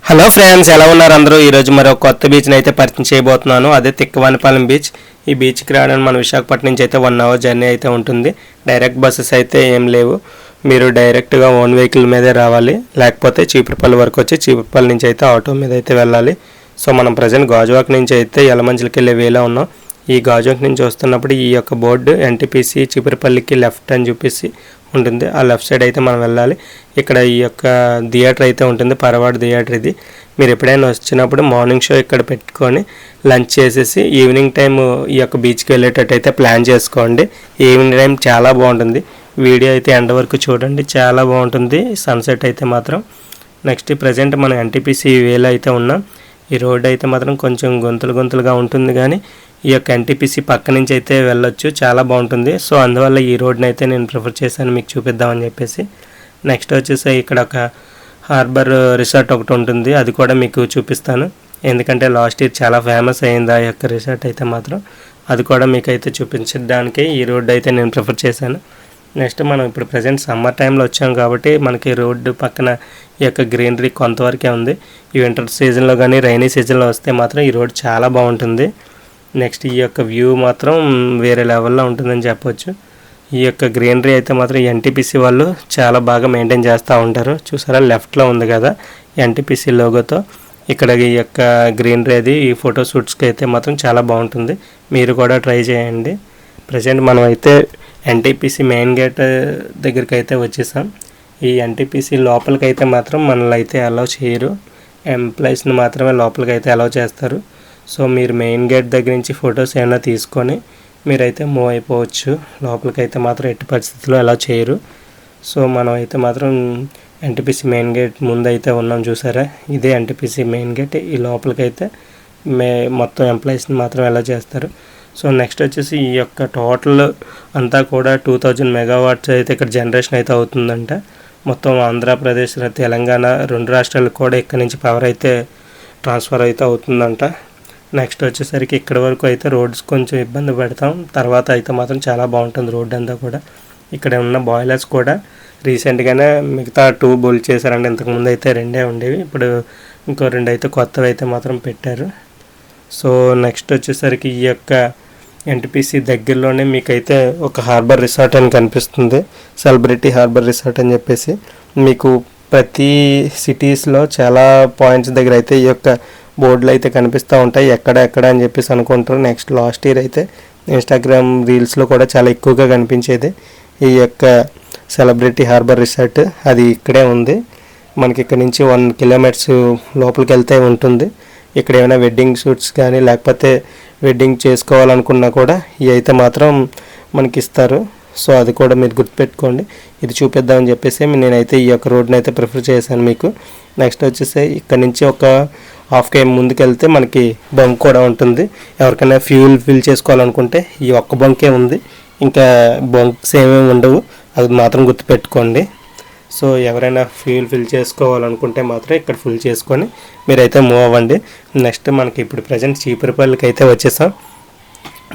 Hello friends, ఎలా ఉన్నారు అందరూ? ఈరోజు మరో కొత్త బీచ్ని అయితే పరిచయం చేయబోతున్నాను. అదే తిక్కవానిపాలెం బీచ్. ఈ బీచ్కి రావడానికి మన విశాఖపట్నం నుంచి అయితే 1 అవర్ జర్నీ అయితే ఉంటుంది. డైరెక్ట్ బస్సెస్ అయితే ఏం లేవు. మీరు డైరెక్ట్గా ఓన్ వెహికల్ మీదే రావాలి, లేకపోతే చీపురుపల్లి వరకు వచ్చి చీపురుపల్లి నుంచి అయితే ఆటో మీద అయితే వెళ్ళాలి. సో మనం ప్రజెంట్ గాజువాక నుంచి అయితే యలమంచిలికి వెళ్ళే వేలో ఉన్నాం. ఈ గాజువాక నుంచి వస్తున్నప్పుడు ఈ యొక్క బోర్డు ఎన్టీపీసీ చీపురుపల్లికి లెఫ్ట్ అని చూపిసి ఉంటుంది. ఆ లెఫ్ట్ సైడ్ అయితే మనం వెళ్ళాలి. ఇక్కడ ఈ యొక్క థియేటర్ అయితే ఉంటుంది, పరవాడు థియేటర్. ఇది మీరు ఎప్పుడైనా వచ్చినప్పుడు మార్నింగ్ షో ఇక్కడ పెట్టుకొని లంచ్ చేసేసి ఈవినింగ్ టైం ఈ యొక్క బీచ్కి వెళ్ళేటట్టు అయితే ప్లాన్ చేసుకోండి. ఈవినింగ్ టైం చాలా బాగుంటుంది. వీడియో అయితే ఎండ వరకు చూడండి, చాలా బాగుంటుంది సన్సెట్ అయితే మాత్రం. నెక్స్ట్ ప్రజెంట్ మనం ఎన్టీపీసీ వేలో అయితే ఉన్నాం. ఈ రోడ్ అయితే మాత్రం కొంచెం గొంతులుగా ఉంటుంది, కానీ ఈ యొక్క ఎన్టీపీసీ పక్క నుంచి అయితే వెళ్ళొచ్చు, చాలా బాగుంటుంది. సో అందువల్ల ఈ రోడ్ని అయితే నేను ప్రిఫర్ చేశాను మీకు చూపిద్దామని చెప్పేసి. నెక్స్ట్ వచ్చేసి ఇక్కడ ఒక హార్బర్ రిసార్ట్ ఒకటి ఉంటుంది, అది కూడా మీకు చూపిస్తాను. ఎందుకంటే లాస్ట్ ఇయర్ చాలా ఫేమస్ అయింది ఆ యొక్క రిసార్ట్ అయితే మాత్రం. అది కూడా మీకు అయితే చూపించడానికి ఈ రోడ్ అయితే నేను ప్రిఫర్ చేశాను. నెక్స్ట్ మనం ఇప్పుడు ప్రజెంట్ సమ్మర్ టైంలో వచ్చాం కాబట్టి మనకి రోడ్డు పక్కన ఈ యొక్క గ్రీనరీ కొంతవరకే ఉంది. ఈ వింటర్ సీజన్లో కానీ రైనీ సీజన్లో వస్తే మాత్రం ఈ రోడ్ చాలా బాగుంటుంది. నెక్స్ట్ ఈ యొక్క వ్యూ మాత్రం వేరే లెవెల్లో ఉంటుందని చెప్పొచ్చు. ఈ యొక్క గ్రీనరీ అయితే మాత్రం ఎన్టీపీసీ వాళ్ళు చాలా బాగా మెయింటైన్ చేస్తూ ఉంటారు. చూసారా, లెఫ్ట్లో ఉంది కదా ఎన్టీపీసీ లోగోతో. ఇక్కడ ఈ యొక్క గ్రీనరీ అది ఈ ఫోటో షూట్స్కి అయితే మాత్రం చాలా బాగుంటుంది. మీరు కూడా ట్రై చేయండి. ప్రజెంట్ మనం అయితే ఎన్టీపీసీ మెయిన్ గేట్ దగ్గరికి అయితే వచ్చేసాం. ఈ ఎన్టీపీసీ లోపలికి అయితే మాత్రం మనల్ని అయితే అలౌ చేయరు, ఎంప్లాయీస్ని మాత్రమే లోపలికి అయితే అలౌ చేస్తారు. సో మీరు మెయిన్ గేట్ దగ్గర నుంచి ఫొటోస్ ఏమైనా తీసుకొని మీరైతే మూవ్ అయిపోవచ్చు. లోపలికి అయితే మాత్రం ఎట్టి పరిస్థితుల్లో అలౌ చేయరు. సో మనం అయితే మాత్రం ఎన్టీపీసీ మెయిన్ గేట్ ముందు అయితే ఉన్నాం. చూసారా, ఇదే ఎన్టీపీసీ మెయిన్ గేట్. ఈ లోపలికి అయితే మొత్తం ఎంప్లాయీస్ని మాత్రం అలౌ చేస్తారు. సో నెక్స్ట్ వచ్చేసి ఈ యొక్క టోటల్ అంతా కూడా 2000 మెగావాట్స్ అయితే ఇక్కడ జనరేషన్ అయితే అవుతుందంట. మొత్తం ఆంధ్రప్రదేశ్, తెలంగాణ 2 రాష్ట్రాలకు కూడా ఇక్కడ నుంచి పవర్ అయితే ట్రాన్స్ఫర్ అయితే అవుతుందంట. నెక్స్ట్ వచ్చేసరికి ఇక్కడ వరకు అయితే రోడ్స్ కొంచెం ఇబ్బంది పెడతాం, తర్వాత అయితే మాత్రం చాలా బాగుంటుంది రోడ్ అంతా కూడా. ఇక్కడ ఉన్న బాయిలర్స్ కూడా రీసెంట్గానే మిగతా 2 బోల్డ్ చేశారండి. ఇంతకుముందు అయితే 2 ఉండేవి, ఇప్పుడు ఇంకో 2 అయితే కొత్తవి అయితే మాత్రం పెట్టారు. సో నెక్స్ట్ వచ్చేసరికి ఈ యొక్క ఎన్టీపీసీ దగ్గరలోనే మీకైతే ఒక హార్బర్ రిసార్ట్ అని కనిపిస్తుంది, సెలబ్రిటీ హార్బర్ రిసార్ట్ అని చెప్పేసి. మీకు ప్రతి సిటీస్లో చాలా పాయింట్స్ దగ్గర అయితే ఈ యొక్క బోర్డులు అయితే కనిపిస్తూ ఉంటాయి, ఎక్కడ అని చెప్పేసి అనుకుంటారు. నెక్స్ట్ లాస్ట్ ఇయర్ అయితే ఇన్స్టాగ్రామ్ రీల్స్లో కూడా చాలా ఎక్కువగా కనిపించేది ఈ యొక్క సెలబ్రిటీ హార్బర్ రిసార్ట్. అది ఇక్కడే ఉంది. మనకి ఇక్కడ నుంచి 1 కిలోమీటర్స్ లోపలికి వెళ్తే ఉంటుంది. ఇక్కడ ఏమైనా వెడ్డింగ్ షూట్స్ కానీ లేకపోతే వెడ్డింగ్ చేసుకోవాలనుకున్నా కూడా ఇవి అయితే మాత్రం మనకి ఇస్తారు. సో అది కూడా మీరు గుర్తుపెట్టుకోండి. ఇది చూపిద్దామని చెప్పేసి నేనైతే ఈ యొక్క రోడ్ని అయితే ప్రిఫర్ చేశాను మీకు. నెక్స్ట్ వచ్చేసి ఇక్కడ నుంచి ఒక 1/2 km ముందుకు వెళ్తే మనకి బంక్ కూడా ఉంటుంది. ఎవరికైనా ఫ్యూల్ ఫిల్ చేసుకోవాలనుకుంటే ఈ ఒక్క బంకే ఉంది, ఇంకా బంక్స్ ఏమేమి ఉండవు, అది మాత్రం గుర్తుపెట్టుకోండి. సో ఎవరైనా ఫ్యూల్ ఫిల్ చేసుకోవాలనుకుంటే మాత్రం ఇక్కడ ఫుల్ చేసుకొని మీరైతే మూవ్ అవ్వండి. నెక్స్ట్ మనకి ఇప్పుడు ప్రజెంట్ చీపురుపల్లికి అయితే వచ్చేసాం.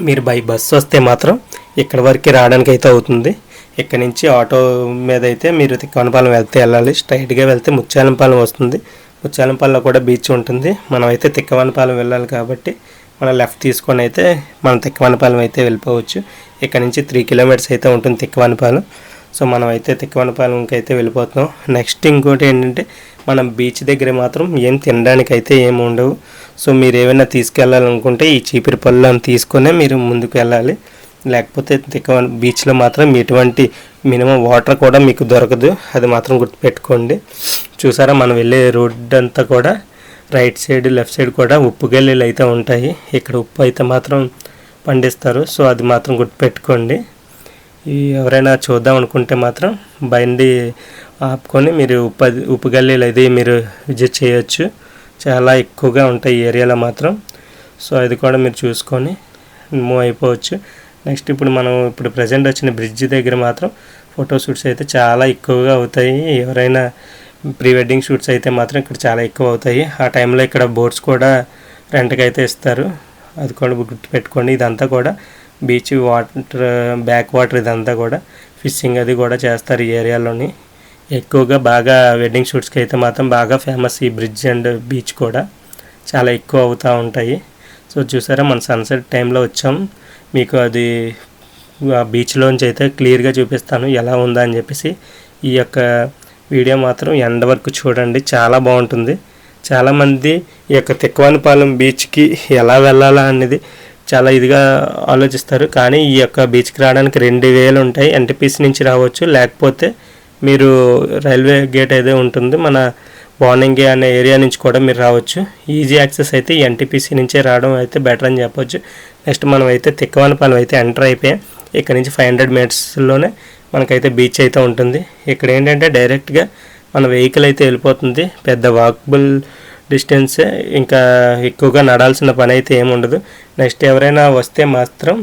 మీరు బై బస్సు వస్తే మాత్రం ఇక్కడ వరకు రావడానికి అయితే అవుతుంది. ఇక్కడ నుంచి ఆటో మీద అయితే మీరు తిక్కవానిపాలెం వెళ్తే వెళ్ళాలి. స్ట్రైట్గా వెళ్తే ముత్యాలంపాలెం వస్తుంది. ముత్యాలంపాలెంలో కూడా బీచ్ ఉంటుంది. మనం అయితే తిక్కవానిపాలెం వెళ్ళాలి కాబట్టి మనం లెఫ్ట్ తీసుకొని అయితే మనం తిక్కవానిపాలెం అయితే వెళ్ళిపోవచ్చు. ఇక్కడ నుంచి 3 కిలోమీటర్స్ అయితే ఉంటుంది తిక్కవానిపాలెం. సో మనం అయితే తిక్కవానిపాలెంకి అయితే వెళ్ళిపోతున్నాం. నెక్స్ట్ ఇంకోటి ఏంటంటే మనం బీచ్ దగ్గర మాత్రం ఏం తినడానికి అయితే ఏమి ఉండవు. సో మీరు ఏమైనా తీసుకెళ్ళాలనుకుంటే ఈ చీపురుపల్లిని తీసుకునే మీరు ముందుకు వెళ్ళాలి. లేకపోతే బీచ్లో మాత్రం ఎటువంటి మినిమం వాటర్ కూడా మీకు దొరకదు, అది మాత్రం గుర్తుపెట్టుకోండి. చూసారా, మనం వెళ్ళే రోడ్ అంతా కూడా రైట్ సైడ్ లెఫ్ట్ సైడ్ కూడా ఉప్పు గల్లీలు అయితే ఉంటాయి. ఇక్కడ ఉప్పు అయితే మాత్రం పండిస్తారు. సో అది మాత్రం గుర్తుపెట్టుకోండి. ఎవరైనా చూద్దాం అనుకుంటే మాత్రం బండి ఆపుకొని మీరు ఉప్పు గల్లీలు అది మీరు విజిట్ చేయొచ్చు. చాలా ఎక్కువగా ఉంటాయి ఈ ఏరియాలో మాత్రం. సో అది కూడా మీరు చూసుకొని మూవ్ అయిపోవచ్చు. నెక్స్ట్ ఇప్పుడు ప్రజెంట్ వచ్చిన బ్రిడ్జ్ దగ్గర మాత్రం ఫోటో షూట్స్ అయితే చాలా ఎక్కువగా అవుతాయి. ఎవరైనా ప్రీ వెడ్డింగ్ షూట్స్ అయితే మాత్రం ఇక్కడ చాలా ఎక్కువ అవుతాయి. ఆ టైంలో ఇక్కడ బోట్స్ కూడా రెంట్కి అయితే ఇస్తారు, అది కూడా గుర్తుపెట్టుకోండి. ఇదంతా కూడా బీచ్ వాటర్, బ్యాక్ వాటర్, ఇదంతా కూడా ఫిషింగ్ అది కూడా చేస్తారు ఈ ఏరియాలోని. ఎక్కువగా బాగా వెడ్డింగ్ షూట్స్కి అయితే మాత్రం బాగా ఫేమస్ ఈ బ్రిడ్జ్ అండ్ బీచ్ కూడా చాలా ఎక్కువ అవుతూ ఉంటాయి. సో చూసారా మన సన్సెట్ టైంలో వచ్చాం, మీకు అది ఆ బీచ్లోంచి అయితే క్లియర్గా చూపిస్తాను ఎలా ఉందా అని చెప్పేసి. ఈ యొక్క వీడియో మాత్రం ఎండ్ వరకు చూడండి, చాలా బాగుంటుంది. చాలామంది ఈ యొక్క తిక్కవానిపాలెం బీచ్కి ఎలా వెళ్ళాలా అనేది చాలా ఇదిగా ఆలోచిస్తారు, కానీ ఈ యొక్క బీచ్కి రావడానికి 2000 ఉంటాయి. ఎన్టీపీసీ నుంచి రావచ్చు, లేకపోతే మీరు రైల్వే గేట్ అయితే ఉంటుంది మన బార్నింగే అనే ఏరియా నుంచి కూడా మీరు రావచ్చు. ఈజీ యాక్సెస్ అయితే ఈ ఎన్టీపీసీ నుంచే రావడం అయితే బెటర్ అని చెప్పొచ్చు. నెక్స్ట్ మనం అయితే తిక్కవానిపాలెం అయితే ఎంటర్ అయిపోయాం. ఇక్కడ నుంచి 500 మీటర్స్లోనే మనకైతే బీచ్ అయితే ఉంటుంది. ఇక్కడ ఏంటంటే డైరెక్ట్గా మన వెహికల్ అయితే వెళ్ళిపోతుంది, పెద్ద వాకబుల్ డిస్టెన్సే, ఇంకా ఎక్కువగా నడాల్సిన పని అయితే ఏముండదు. నెక్స్ట్ ఎవరైనా వస్తే మాత్రం,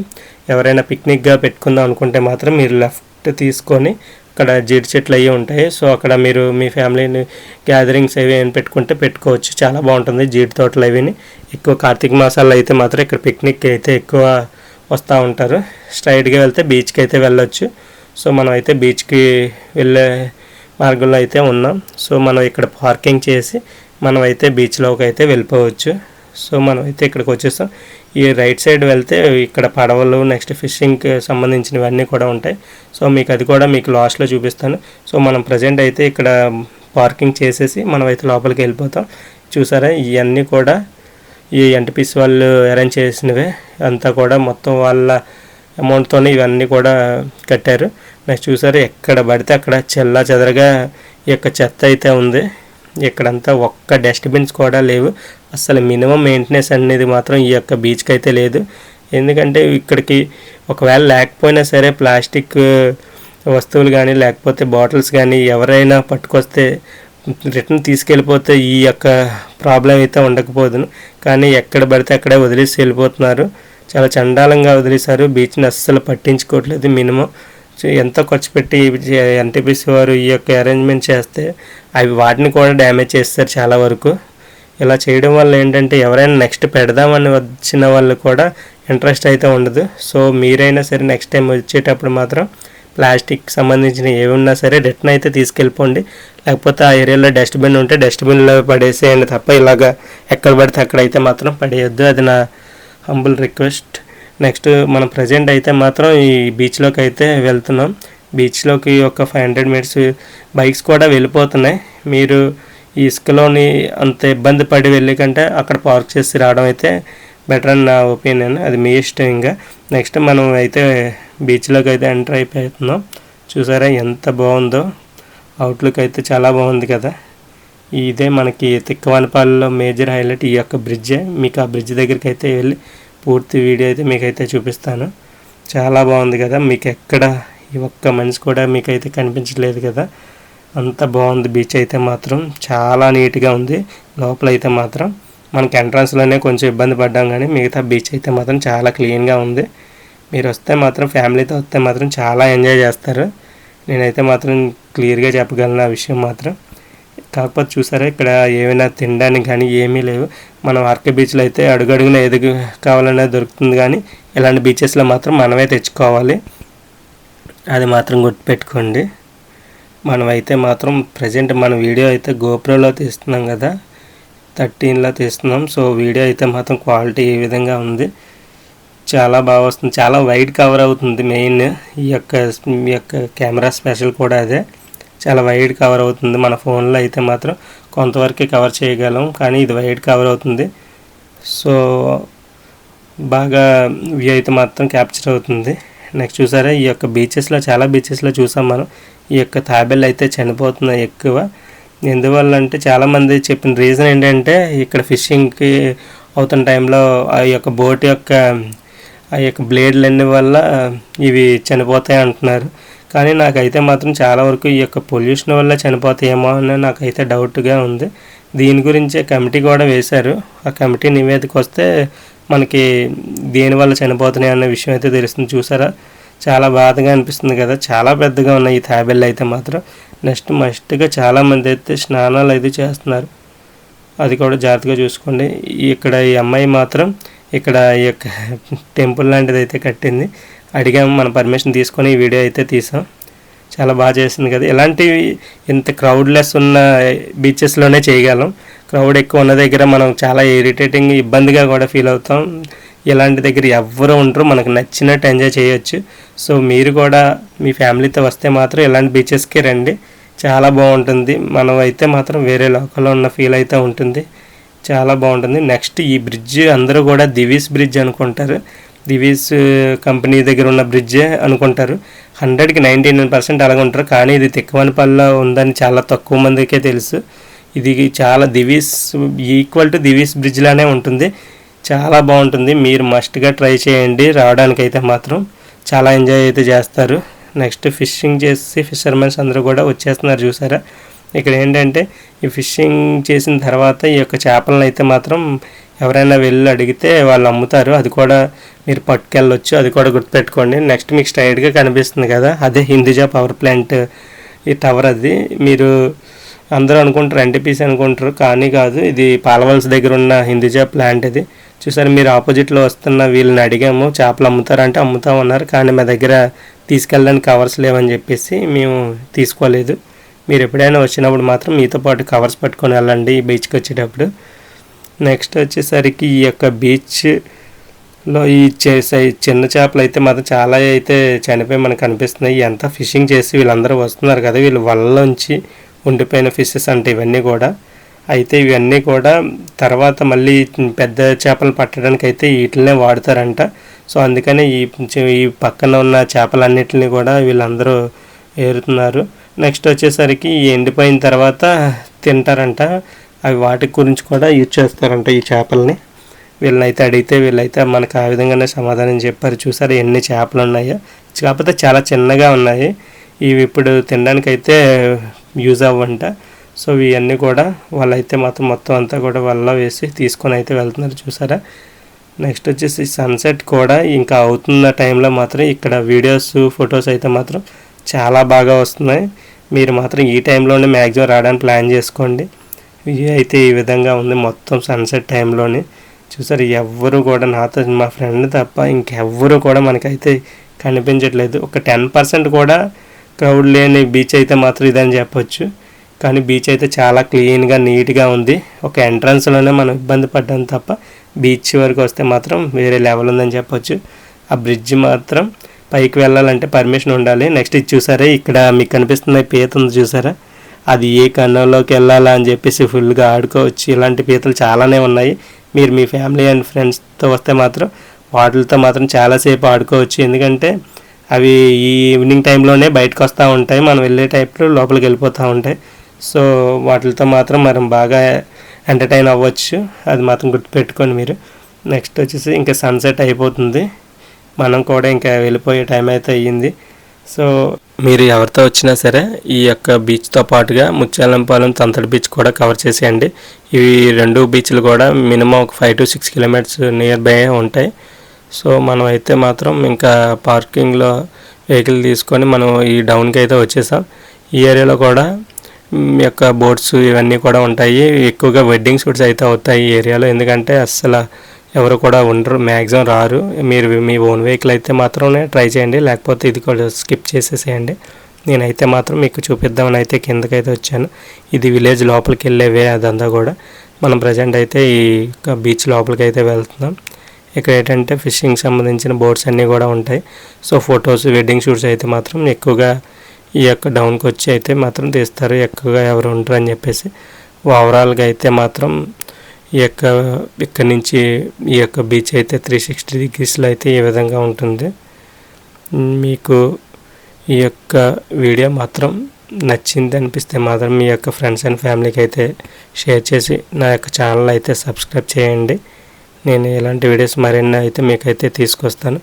ఎవరైనా పిక్నిక్గా పెట్టుకుందాం అనుకుంటే మాత్రం మీరు లెఫ్ట్ తీసుకొని అక్కడ జీడి చెట్లు అవి ఉంటాయి. సో అక్కడ మీరు మీ ఫ్యామిలీని గ్యాదరింగ్స్ అవి ఏమైనా పెట్టుకుంటే పెట్టుకోవచ్చు, చాలా బాగుంటుంది. జీడి తోటలు అవిని ఎక్కువ కార్తీక మాసాల్లో అయితే మాత్రం ఇక్కడ పిక్నిక్ అయితే ఎక్కువ వస్తూ ఉంటారు. స్ట్రైట్గా వెళ్తే బీచ్కి అయితే వెళ్ళొచ్చు. సో మనం అయితే బీచ్కి వెళ్ళే మార్గంలో అయితే ఉన్నాం. సో మనం ఇక్కడ పార్కింగ్ చేసి మనం అయితే బీచ్లోకి అయితే వెళ్ళిపోవచ్చు. సో మనం అయితే ఇక్కడికి వచ్చేస్తాం. ఈ రైట్ సైడ్ వెళ్తే ఇక్కడ పడవలు, నెక్స్ట్ ఫిషింగ్కి సంబంధించినవన్నీ కూడా ఉంటాయి. సో మీకు అది కూడా మీకు లాస్ట్లో చూపిస్తాను. సో మనం ప్రజెంట్ అయితే ఇక్కడ పార్కింగ్ చేసేసి మనం అయితే లోపలికి వెళ్ళిపోతాం. చూసారా ఇవన్నీ కూడా ఈ ఎన్టీపీసీ వాళ్ళు అరేంజ్ చేసినవే, అంతా కూడా మొత్తం వాళ్ళ అమౌంట్తోనే ఇవన్నీ కూడా కట్టారు. నెక్స్ట్ చూసారా ఎక్కడ పడితే అక్కడ చెల్లా చెదరగా ఈ యొక్క చెత్త అయితే ఉంది. ఇక్కడంతా ఒక్క డస్ట్బిన్స్ కూడా లేవు. అసలు మినిమం మెయింటెనెన్స్ అనేది మాత్రం ఈ యొక్క బీచ్కి అయితే లేదు. ఎందుకంటే ఇక్కడికి ఒకవేళ లేకపోయినా సరే ప్లాస్టిక్ వస్తువులు కానీ లేకపోతే బాటిల్స్ కానీ ఎవరైనా పట్టుకొస్తే రిటర్న్ తీసుకెళ్ళిపోతే ఈ యొక్క ప్రాబ్లం అయితే ఉండకపోదును, కానీ ఎక్కడ పడితే అక్కడే వదిలేసి వెళ్ళిపోతున్నారు. చాలా చండాలంగా వదిలేశారు. బీచ్ని అస్సలు పట్టించుకోవట్లేదు. మినిమం ఎంతో ఖర్చు పెట్టి ఎన్టీపీసీ వారు ఈ యొక్క అరేంజ్మెంట్ చేస్తే అవి వాటిని కూడా డ్యామేజ్ చేస్తారు చాలా వరకు. ఇలా చేయడం వల్ల ఏంటంటే ఎవరైనా నెక్స్ట్ పెడదామని వచ్చిన వాళ్ళు కూడా ఇంట్రెస్ట్ అయితే ఉండదు. సో మీరైనా సరే నెక్స్ట్ టైం వచ్చేటప్పుడు మాత్రం ప్లాస్టిక్ సంబంధించిన ఏమున్నా సరే రిటర్న్ అయితే తీసుకెళ్ళిపోండి, లేకపోతే ఆ ఏరియాలో డస్ట్బిన్ ఉంటే డస్ట్బిన్లో పడేసేయండి తప్ప ఇలాగా ఎక్కడ పడితే అక్కడైతే మాత్రం పడేయొద్దు. అది నా హంబుల్ రిక్వెస్ట్. నెక్స్ట్ మనం ప్రజెంట్ అయితే మాత్రం ఈ బీచ్లోకి అయితే వెళ్తున్నాం. బీచ్లోకి ఒక 500 మీటర్స్ బైక్స్ కూడా వెళ్ళిపోతున్నాయి. మీరు ఈ ఇసుకలోని అంత ఇబ్బంది పడి వెళ్ళే కంటే అక్కడ పార్క్ చేసి రావడం అయితే బెటర్ అని నా ఒపీనియన్. అది మీ ఇష్టం. ఇంకా నెక్స్ట్ మనం అయితే బీచ్లోకి అయితే ఎంటర్ అయిపోతున్నాం. చూసారా ఎంత బాగుందో, అవుట్లుక్ అయితే చాలా బాగుంది కదా. ఇదే మనకి తిక్కవానిపాలెంలో మేజర్ హైలైట్ ఈ యొక్క బ్రిడ్జే. మీకు ఆ బ్రిడ్జ్ దగ్గరికి అయితే వెళ్ళి పూర్తి వీడియో అయితే మీకైతే చూపిస్తాను. చాలా బాగుంది కదా. మీకు ఎక్కడ ఈ ఒక్క మనిషి కూడా మీకైతే కనిపించలేదు కదా, అంత బాగుంది బీచ్ అయితే మాత్రం. చాలా నీట్గా ఉంది. లోపలైతే మాత్రం మనకి ఎంట్రన్స్లోనే కొంచెం ఇబ్బంది పడ్డాం, కానీ మిగతా బీచ్ అయితే మాత్రం చాలా క్లీన్గా ఉంది. మీరు వస్తే మాత్రం ఫ్యామిలీతో వస్తే మాత్రం చాలా ఎంజాయ్ చేస్తారు. నేనైతే మాత్రం క్లియర్గా చెప్పగలను ఆ విషయం మాత్రం. కాకపోతే చూసారా ఇక్కడ ఏమైనా తినడానికి కానీ ఏమీ లేవు. మనం ఆర్కే బీచ్లో అయితే అడుగడుగున ఏది కావాలనే దొరుకుతుంది, కానీ ఇలాంటి బీచెస్లో మాత్రం మనమే తెచ్చుకోవాలి. అది మాత్రం గుర్తుపెట్టుకోండి. మనమైతే మాత్రం ప్రజెంట్ మన వీడియో అయితే గోప్రోలో తీస్తున్నాం కదా, 13లో తీస్తున్నాం. సో వీడియో అయితే మాత్రం క్వాలిటీ ఈ విధంగా ఉంది, చాలా బాగా వస్తుంది. చాలా వైడ్ కవర్ అవుతుంది. మెయిన్ ఈ యొక్క కెమెరా స్పెషల్ కూడా అదే, చాలా వైడ్ కవర్ అవుతుంది. మన ఫోన్లో అయితే మాత్రం కొంతవరకు కవర్ చేయగలం, కానీ ఇది వైడ్ కవర్ అవుతుంది. సో బాగా వ్యూ అయితే మాత్రం క్యాప్చర్ అవుతుంది. నెక్స్ట్ చూసారా ఈ యొక్క బీచెస్లో చాలా బీచెస్లో చూసాం మనం ఈ యొక్క తాబేళ్ళు అయితే చనిపోతున్నాయి ఎక్కువ. ఎందువల్ల అంటే చాలామంది చెప్పిన రీజన్ ఏంటంటే ఇక్కడ ఫిషింగ్కి అవుతున్న టైంలో ఆ యొక్క బోట్ యొక్క ఆ యొక్క బ్లేడ్లన్నీ వల్ల ఇవి చనిపోతాయి అంటున్నారు. కానీ నాకైతే మాత్రం చాలా వరకు ఈ యొక్క పొల్యూషన్ వల్ల చనిపోతాయేమో అని నాకైతే డౌట్గా ఉంది. దీని గురించే కమిటీ కూడా వేశారు. ఆ కమిటీ నివేదిక వస్తే మనకి దేనివల్ల చనిపోతున్నాయి అనే విషయం అయితే తెలుస్తుంది. చూసారా చాలా బాధగా అనిపిస్తుంది కదా, చాలా పెద్దగా ఉన్నాయి ఈ తాబేళ్ళు అయితే మాత్రం. నెక్స్ట్ మస్ట్గా చాలామంది అయితే స్నానాలు అయితే చేస్తున్నారు, అది కూడా జాగ్రత్తగా చూసుకోండి. ఇక్కడ ఈ అమ్మాయి మాత్రం ఇక్కడ ఈ యొక్క టెంపుల్ లాంటిది అయితే కట్టింది. అడిగాము, మన పర్మిషన్ తీసుకొని ఈ వీడియో అయితే తీసాం. చాలా బాగా చేసింది కదా. ఇలాంటివి ఇంత క్రౌడ్లెస్ ఉన్న బీచెస్లోనే చేయగలం. క్రౌడ్ ఎక్కువ ఉన్న దగ్గర మనం చాలా ఇరిటేటింగ్ ఇబ్బందిగా కూడా ఫీల్ అవుతాం. ఇలాంటి దగ్గర ఎవ్వరు ఉండరు, మనకు నచ్చినట్టు ఎంజాయ్ చేయొచ్చు. సో మీరు కూడా మీ ఫ్యామిలీతో వస్తే మాత్రం ఇలాంటి బీచెస్కి రండి, చాలా బాగుంటుంది. మనం అయితే మాత్రం వేరే లోకంలో ఉన్న ఫీల్ అయితే ఉంటుంది, చాలా బాగుంటుంది. నెక్స్ట్ ఈ బ్రిడ్జ్ అందరూ కూడా దివీస్ బ్రిడ్జ్ అనుకుంటారు, దివీస్ కంపెనీ దగ్గర ఉన్న బ్రిడ్జే అనుకుంటారు. 100కి 99% అలాగ ఉంటారు, కానీ ఇది తిక్కవనపల్లిలో ఉందని చాలా తక్కువ మందికే తెలుసు. ఇది చాలా దివీస్ ఈక్వల్ టు దివీస్ బ్రిడ్జ్ లానే ఉంటుంది, చాలా బాగుంటుంది. మీరు మస్ట్గా ట్రై చేయండి, రావడానికైతే మాత్రం చాలా ఎంజాయ్ అయితే చేస్తారు. నెక్స్ట్ ఫిషింగ్ చేసి ఫిషర్మెన్స్ అందరూ కూడా వచ్చేస్తున్నారు చూసారా. ఇక్కడ ఏంటంటే ఈ ఫిషింగ్ చేసిన తర్వాత ఈ యొక్క చేపలను అయితే మాత్రం ఎవరైనా వెళ్ళి అడిగితే వాళ్ళు అమ్ముతారు, అది కూడా మీరు పట్టుకెళ్ళొచ్చు, అది కూడా గుర్తుపెట్టుకోండి. నెక్స్ట్ మీకు స్ట్రైట్గా కనిపిస్తుంది కదా, అదే హిందూజా పవర్ ప్లాంట్ ఈ టవర్. అది మీరు అందరూ అనుకుంటారు ఎన్టీపీసీ అనుకుంటారు, కానీ కాదు, ఇది పాలవల్స్ దగ్గర ఉన్న హిందూజా ప్లాంట్ ఇది. చూసారు మీరు ఆపోజిట్లో వస్తున్న వీళ్ళని అడిగాము చేపలు అమ్ముతారంటే అమ్ముతామన్నారు, కానీ మా దగ్గర తీసుకెళ్ళడానికి కవర్స్ లేవని చెప్పేసి మేము తీసుకోలేదు. మీరు ఎప్పుడైనా వచ్చినప్పుడు మాత్రం మీతో పాటు కవర్స్ పట్టుకొని వెళ్ళండి ఈ బీచ్కి వచ్చేటప్పుడు. నెక్స్ట్ వచ్చేసరికి ఈ యొక్క బీచ్లో ఈ చిన్న చేపలు అయితే మాత్రం చాలా అయితే చనిపోయి మనకు కనిపిస్తున్నాయి. ఎంత ఫిషింగ్ చేసి వీళ్ళందరూ వస్తున్నారు కదా, వీళ్ళు వలలోంచి ఉండిపోయిన ఫిషెస్ అంటే ఇవన్నీ కూడా. అయితే ఇవన్నీ కూడా తర్వాత మళ్ళీ పెద్ద చేపలు పట్టడానికి అయితే వీటినే వాడతారంట. సో అందుకనే ఈ పక్కన ఉన్న చేపలన్నిటిని కూడా వీళ్ళందరూ ఏరుతున్నారు. నెక్స్ట్ వచ్చేసరికి ఎండిపోయిన తర్వాత తింటారంట, అవి వాటి గురించి కూడా యూజ్ చేస్తారంట ఈ చేపల్ని. వీళ్ళనైతే అడిగితే వీళ్ళైతే మనకు ఆ విధంగానే సమాధానం చెప్పారు. చూసారు ఎన్ని చేపలు ఉన్నాయో, కాకపోతే చాలా చిన్నగా ఉన్నాయి, ఇవి ఇప్పుడు తినడానికైతే యూజ్ అవ్వంట. సో ఇవన్నీ కూడా వాళ్ళైతే మొత్తం అంతా కూడా వల్ల వేసి తీసుకొని అయితే వెళ్తున్నారు చూసారా. నెక్స్ట్ వచ్చేసి సన్సెట్ కూడా ఇంకా అవుతున్న టైంలో మాత్రం ఇక్కడ వీడియోస్ ఫొటోస్ అయితే మాత్రం చాలా బాగా వస్తున్నాయి. మీరు మాత్రం ఈ టైంలోనే మ్యాక్సిమం రావడానికి ప్లాన్ చేసుకోండి. ఇది అయితే ఈ విధంగా ఉంది మొత్తం సన్సెట్ టైంలోనే. చూసారు ఎవ్వరు కూడా నాతో మా ఫ్రెండ్ తప్ప ఇంకెవ్వరు కూడా మనకైతే కనిపించట్లేదు. ఒక 10% కూడా క్రౌడ్ లేని బీచ్ అయితే మాత్రం ఇదని చెప్పొచ్చు. కానీ బీచ్ అయితే చాలా క్లీన్గా నీట్గా ఉంది. ఒక ఎంట్రన్స్లోనే మనం ఇబ్బంది పడ్డాం తప్ప బీచ్ వరకు వస్తే మాత్రం వేరే లెవెల్ ఉందని చెప్పొచ్చు. ఆ బ్రిడ్జ్ మాత్రం పైకి వెళ్ళాలంటే పర్మిషన్ ఉండాలి. నెక్స్ట్ ఇది చూసారా, ఇక్కడ మీకు కనిపిస్తున్న పీత ఉంది చూసారా, అది ఏ కన్నంలోకి వెళ్ళాలా అని చెప్పేసి ఫుల్గా ఆడుకోవచ్చు. ఇలాంటి పీతలు చాలానే ఉన్నాయి. మీరు మీ ఫ్యామిలీ అండ్ ఫ్రెండ్స్తో వస్తే మాత్రం వాటితో మాత్రం చాలాసేపు ఆడుకోవచ్చు, ఎందుకంటే అవి ఈ ఈవినింగ్ టైంలోనే బయటకు వస్తూ ఉంటాయి, మనం వెళ్ళే టైంలో లోపలికి వెళ్ళిపోతూ ఉంటాయి. సో వాటితో మాత్రం మనం బాగా ఎంటర్టైన్ అవ్వచ్చు, అది మాత్రం గుర్తుపెట్టుకోండి మీరు. నెక్స్ట్ వచ్చేసి ఇంకా సన్సెట్ అయిపోతుంది, మనం కూడా ఇంకా వెళ్ళిపోయే టైం అయితే అయ్యింది. సో మీరు ఎవరితో వచ్చినా సరే ఈ యొక్క బీచ్తో పాటుగా ముత్యాలంపాలెం తంతడి బీచ్ కూడా కవర్ చేసేయండి. ఇవి రెండు బీచ్లు కూడా మినిమం ఒక 5 to 6 kilometers నియర్ బై ఉంటాయి. సో మనం అయితే మాత్రం ఇంకా పార్కింగ్లో వెహికల్ తీసుకొని మనం ఈ డౌన్కి అయితే వచ్చేసాం. ఈ ఏరియాలో కూడా మీ యొక్క బోట్స్ ఇవన్నీ కూడా ఉంటాయి. ఎక్కువగా వెడ్డింగ్ షూట్స్ అయితే అవుతాయి ఈ ఏరియాలో, ఎందుకంటే అస్సలు ఎవరు కూడా ఉండరు, మ్యాక్సిమం రారు. మీరు మీ ఓన్ వెహికల్ అయితే మాత్రమే ట్రై చేయండి, లేకపోతే ఇది కూడా స్కిప్ చేసేసేయండి. నేనైతే మాత్రం మీకు చూపిద్దామని అయితే కిందకైతే వచ్చాను. ఇది విలేజ్ లోపలికి వెళ్ళేవే అదంతా కూడా. మనం ప్రజెంట్ అయితే ఈ బీచ్ లోపలికి అయితే వెళ్తున్నాం. ఇక్కడ ఏంటంటే ఫిషింగ్ సంబంధించిన బోట్స్ అన్నీ కూడా ఉంటాయి. సో ఫొటోస్ వెడ్డింగ్ షూట్స్ అయితే మాత్రం ఎక్కువగా ఈ యొక్క డౌన్కి వచ్చి అయితే మాత్రం తీస్తారు, ఎక్కువగా ఎవరు ఉంటారు అని చెప్పేసి. ఓవరాల్గా అయితే మాత్రం ఈ యొక్క ఇక్కడ నుంచి ఈ యొక్క బీచ్ అయితే 360 degreesలో అయితే ఈ విధంగా ఉంటుంది. మీకు ఈ యొక్క వీడియో మాత్రం నచ్చింది అనిపిస్తే మాత్రం మీ యొక్క ఫ్రెండ్స్ అండ్ ఫ్యామిలీకి అయితే షేర్ చేసి నా యొక్క ఛానల్ అయితే సబ్స్క్రైబ్ చేయండి. నేను ఇలాంటి వీడియోస్ మరిన్ని అయితే మీకైతే తీసుకొస్తాను.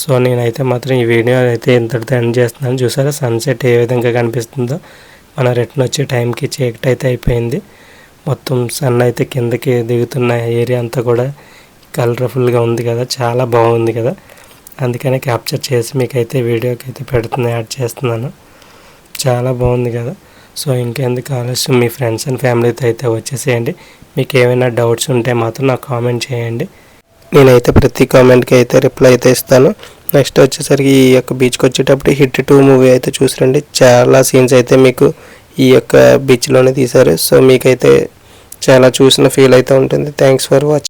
సో నేనైతే మాత్రం ఈ వీడియో అయితే ఇంతటితో ఎండ్ చేస్తున్నాను. చూసారా సన్సెట్ ఏ విధంగా కనిపిస్తుందో. మన రిటర్న్ వచ్చే టైంకి చీకటి అయితే అయిపోయింది, మొత్తం సన్ అయితే కిందకి దిగుతున్న ఏరియా అంతా కూడా కలర్ఫుల్గా ఉంది కదా, చాలా బాగుంది కదా. అందుకనే క్యాప్చర్ చేసి మీకైతే వీడియోకి అయితే యాడ్ చేస్తున్నాను. చాలా బాగుంది కదా. సో ఇంకెందుకు ఆలస్యం, మీ ఫ్రెండ్స్ అండ్ ఫ్యామిలీతో అయితే వచ్చేసేయండి. మీకు ఏమైనా డౌట్స్ ఉంటే మాత్రం నాకు కామెంట్ చేయండి, నేనైతే ప్రతి కామెంట్కి అయితే రిప్లై అయితే ఇస్తాను. నెక్స్ట్ వచ్చేసరికి ఈ యొక్క బీచ్కి వచ్చేటప్పుడు హిట్ 2 మూవీ అయితే చూసిరండి. చాలా సీన్స్ అయితే మీకు ఈ యొక్క బీచ్లోనే తీశారు. సో మీకైతే చాలా చూసిన ఫీల్ అయితే ఉంటుంది. Thanks for watching.